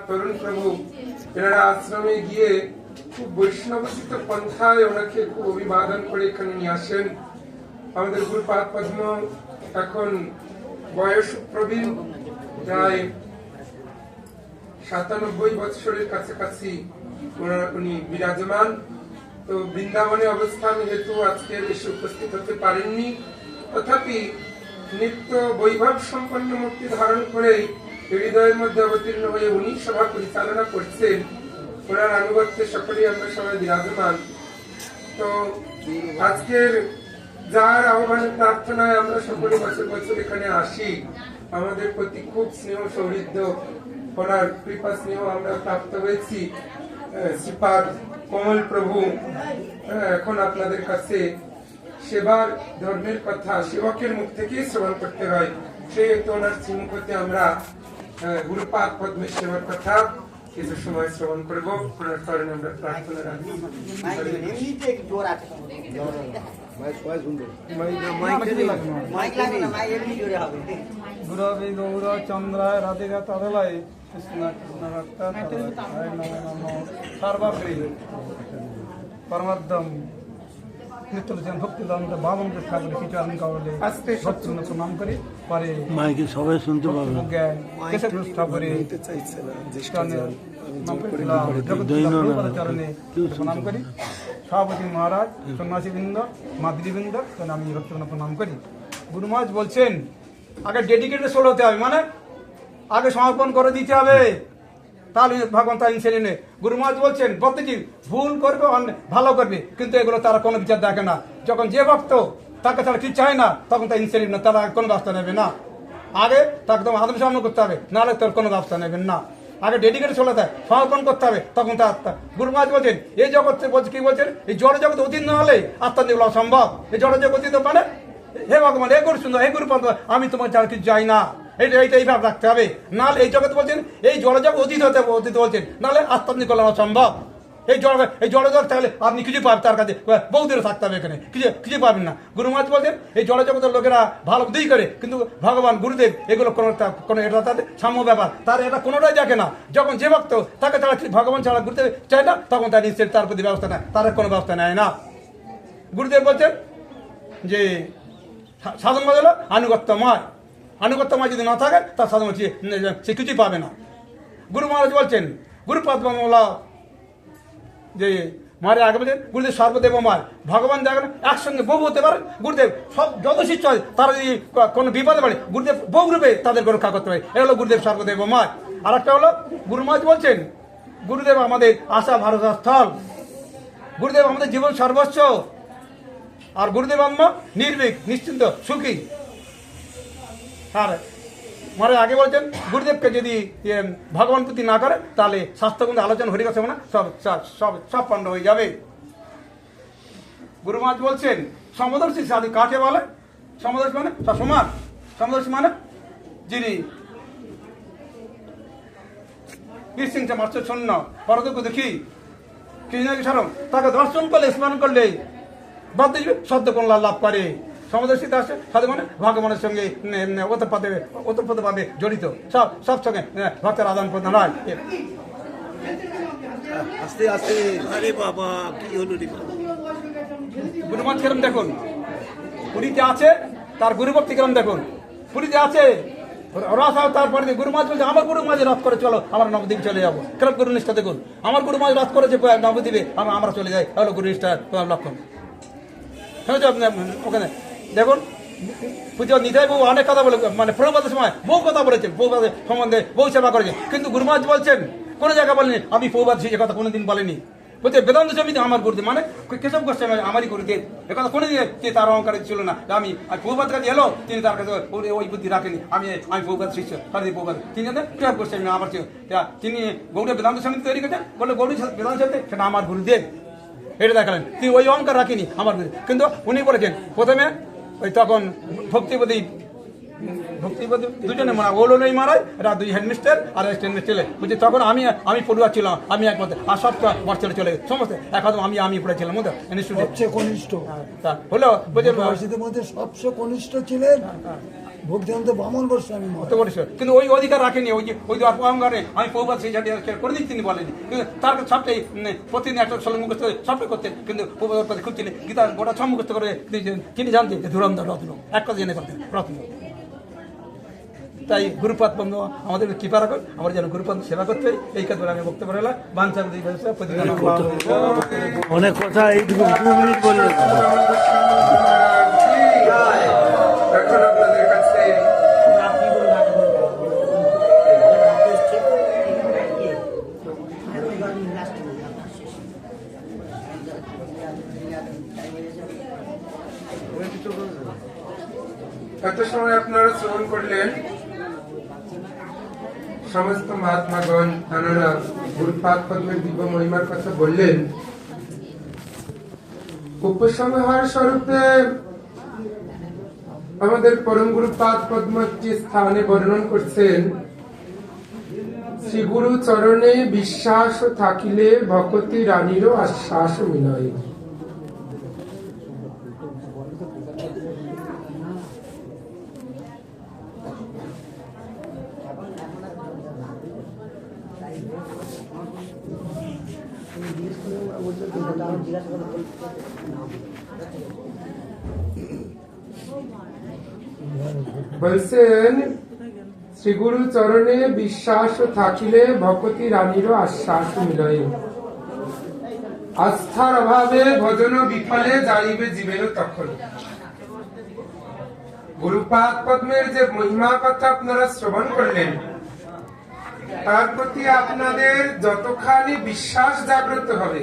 তরুণ প্রভু এনারা আশ্রমে গিয়ে খুব বৈষ্ণবচিত পন্থায় ওনাকে খুব অভিবাদন করে এখানে নিয়ে আসেন। আমাদের গুরুপাদ পদ্ম এখন বয়স প্রবীণ, প্রায় 97 বৎসরের কাছাকাছি উনি বিরাজমান। তো বৃন্দাবনে অবস্থান হেতু আজকে এসে উপস্থিত হতে পারেননি, তথাপি নিত্য বৈভব সম্পন্ন মূর্তি ধারণ করে হৃদয়ের মধ্যে অবতীর্ণ হয়ে উনি সভা পরিচালনা করছেন। ওনার আনুগত্যে সকলেই আমরা সবাই বিরাজমান। তো আজকের যার আহ্বানের প্রার্থনায় আমরা সকলে বছর বছর এখানে আসি, আমাদের প্রতি খুব স্নেহ সৌহৃদ্য, ওনার কৃপা স্নেহ আমরা প্রাপ্ত হয়েছি। শ্রীপাদ কমল প্রভু এখন আপনাদের কাছে সেবার ধর্মের কথা সেবকের মুখ থেকেই শ্রবণ করতে হয়, সেহেতু ওনার শ্রীমুখ হতে আমরা গুরুপাদ পদ্মের সেবার কথা কিছু সময় শ্রবণ করবো। ওনার কারণে আমরা প্রার্থনা রাখি। গুরবে গৌর চন্দ্রায় রাধিকা তদলায় কৃষ্ণ কৃষ্ণ ভক্ত সর্বাগ্রী পরমার্দম নিত্যলোচন ভক্তিদান্ত বামন্দ্র ঠাকুর চরণ কমলে ভক্তবৃন্দ প্রণাম করি। পরে মাইকে সবাই শুনতে পাবে। কেশব ঠাকুরে চরণে প্রণাম করি। সভাপতি মহারাজ, সন্ন্যাসীবৃন্দ, মাতৃবৃন্দ আমি ভক্তবৃন্দ প্রণাম করি। গুরু মহারাজ বলছেন আগে ডেডিকেটেড সোল হতে হবে, মানে আগে সমর্পণ করে দিতে হবে, তাহলে ভগবান তার ইনসেরি নেই। গুরু মহারাজ বলছেন প্রত্যেকটি ভুল করবে ভালো করবে, কিন্তু এগুলো তারা কোনো বিচার দেখে না। যখন যে ভক্ত তাকে তারা কি চায় না, তখন তার ইনসেরি না, তারা কোনো ব্যবস্থা নেবে না। আগে তাকে তোমার আদম সামনে করতে হবে, নাহলে তোর কোনো ব্যবস্থা নেবেন না। আগে ডেডিকেটেড চলে দেয়, সমর্পণ করতে হবে, তখন তার আত্মা। গুরু মহারাজ বলছেন এই জগৎ বলছে কি বলছেন, এই জড় জগৎ অতীত না হলে আত্মা নিয়ে অসম্ভব। এই জড় জগৎ অতীত মানে হে ভগবান, হে গুরু সুন্দর, হে গুরু পন্থ, আমি তোমার ছাড়া কিছু যাই না, এইটা এইভাবে রাখতে হবে। নাহলে এই জগৎ বলছেন এই জড়জগৎ অতীত হতে অতীত বলছেন, নাহলে আত্মাত্মিক কল্যাণ অসম্ভব। এই জড়জগৎ তাহলে আপনি কিছু পাবেন, তার কাছে বহু দূরে থাকতে হবে, এখানে কিছু পাবেন না। গুরু মহারাজ বলছেন এই জড়জগতের লোকেরা ভালো বুদ্ধি করে, কিন্তু ভগবান গুরুদেব এগুলো কোনো এটা তাদের সাম্য ব্যাপার, তার এটা কোনোটাই দেখে না। যখন যে ভক্ত তাকে তারা ভগবান ছাড়া গুরুদেব চায় না, তখন তার নিশ্চয় তার প্রতি ব্যবস্থা নেয়, তার কোনো ব্যবস্থা নেয় না। গুরুদেব বলছেন যে সাধন বদল আনুগত্যময়, আনুগত্যময় যদি না থাকে তার সাধন সে কিছুই পাবে না। গুরু মহারাজ বলছেন গুরুপাদ যে মারে আগে বলছেন গুরুদেব সর্বদেবময়, ভগবান দেখেন একসঙ্গে বহু হতে পারে। গুরুদেব সব যত শিষ্য হয় তারা যদি কোনো বিপদে পড়ে, গুরুদেব বহু রূপে তাদেরকে রক্ষা করতে পারে। এ হলো গুরুদেব সর্বদেবময়। আর একটা হলো গুরু মহারাজ বলছেন গুরুদেব আমাদের আশা ভরসা স্থল, গুরুদেব আমাদের জীবন সর্বস্ব। আর গুরুদেব আম্মা নির্ভীক, নিশ্চিন্ত, সুখী। আর মানে আগে বলছেন গুরুদেবকে যদি ভগবান প্রতি না করে, তাহলে স্বাস্থ্যগন্ধ আলোচনা হরিকথা না সব পণ্ড হয়ে যাবে। গুরু মহারাজ বলছেন সমদর্শী সাধু কাকে বলে? সমদর্শী মানে সমান, সমদর্শী মানে যিনি নিশ্চিন্ত মাস্টার শূন্য পরদুঃখ দেখি কৃষ্ণকে স্মরণ, তাকে দর্শন করলে স্মরণ করলে বাধ্য সদ্য কল্যাণ লাভ করে। সমদর্শী আসে সাধু মানে ভগবানের সঙ্গে ওতপ্রোতভাবে জড়িত, সব সঙ্গে ভক্তের আদান প্রদান হয়। আস্তে আস্তে আরে বাবা কি হলো রে বাবা। গুরু মহারাজ কেরম দেখুন, পুরীতে আছে তার গুরুভক্তি কেরম দেখুন, পুরীতে আছে রথ, তারপরে গুরু মহারাজ বলছে আমার গুরু মহারাজ রথ করে চলো আমরা নবদ্বীপ চলে যাবো। কেরম গুরু নিষ্ঠা দেখুন, আমার গুরু মহারাজ রথ করেছে নবদ্বীপে, আমরা চলে যাই, হলো গুরু নিষ্ঠা তোমার লক্ষণ। ওখানে দেখুন পুজো নিতাই বহু অনেক কথা বলে, মানে প্রভুপাদের সময় বহু কথা বলেছেন, প্রভুপাদের সম্বন্ধে বহু সেবা করেছেন, কিন্তু গুরু মহারাজ বলছেন কোনো জায়গা বলেনি আমি প্রভুপাদ সে কথা কোনোদিন বলেনি। বলছে বেদান্ত সমিতি আমার গুরুদেব, মানে কেশব গোস্বামী আমারই গুরুদেব, একথা কোনোদিন তার অহংকার ছিল না। আমি প্রভুপাদ কাছে এলো, তিনি তার কাছে ওই বুদ্ধি রাখেনি আমি প্রভুপাদ শিষ্য, প্রভুপাদ তিনি কেশব গোস্বামী আমার ছিল। তিনি গৌড়ীয় বেদান্ত সমিতি তৈরি করেছেন, বললে গৌড়ী বেদান্ত সমিতি সেটা আমার গুরুদেব, এটা দেখালেন। তিনি ওই অহংকার রাখিনি আমার গুরুদেব, কিন্তু উনি বলেছেন প্রথমে ওই তখন ভক্তিপতি দুজনে মারা ওলো নেই মারাই, এরা দুই হেডমিস্টার আর হেডমিস্টার ছেলে বলছে, তখন আমি পড়ুয়া ছিলাম, আমি একমাত্র, আর সব বাচ্চারা চলে সমস্ত একদম আমি পড়েছিলাম সবচেয়ে কনিষ্ঠ হলো, মধ্যে সবচেয়ে কনিষ্ঠ ছিলেন ভক্তিবন্ত বামন গোস্বামী অত বড় কিন্তু ওই অধিকার রাখেনি, ওই যে অহংকারে আমি প্রভুপাত সেই জাতীয় করে দিন তিনি বলেনি, কিন্তু তার সবটাই প্রতিদিন একটা শ্লোক মুখস্থ সবটাই করতেন, কিন্তু প্রভুপাত প্রতি খুঁজছিলেন গীতা গোটা সব মুখস্থ করে তিনি জানতেন যে ধুরন্ধর রত্ন এক কথা জেনে করতেন রত্ন। তাই গুরুপাত বন্ধু আমাদের কৃপা রাখুন, আমরা যেন গুরুপাত সেবা করতে হয়। এই কথা আমি বক্তব্য রাখলাম। বাঞ্ছা প্রতিদিন অনেক কথা এইটুকু 2 মিনিট বললেন। এখন আপনাদের কাছে এত সময় আপনারা শ্রবণ করলেন সমস্ত মহাত্মাগণ তাঁরা গুরুপাদ পদ্মের দিব্য মহিমার কথা বললেন। উপসংহার স্বরূপে আমাদের পরম গুরুপাদ পদ্ম একটি স্থানে বর্ণন করছেন, শ্রী গুরু চরণে বিশ্বাস থাকিলে ভকতি রানীরও আশ্বাস মিলয়। বলছেন শ্রী গুরু চরণে বিশ্বাস থাকিলে ভকতি রানীরও আশ্বাস মিলয়। আস্থার অভাবে ভজন বিফলে যাইবে জীবের তখন। গুরুপাদ পদ্মের যে মহিমা কথা আপনারা শ্রবণ করলেন, তার প্রতি আপনাদের যতখানি বিশ্বাস জাগ্রত হবে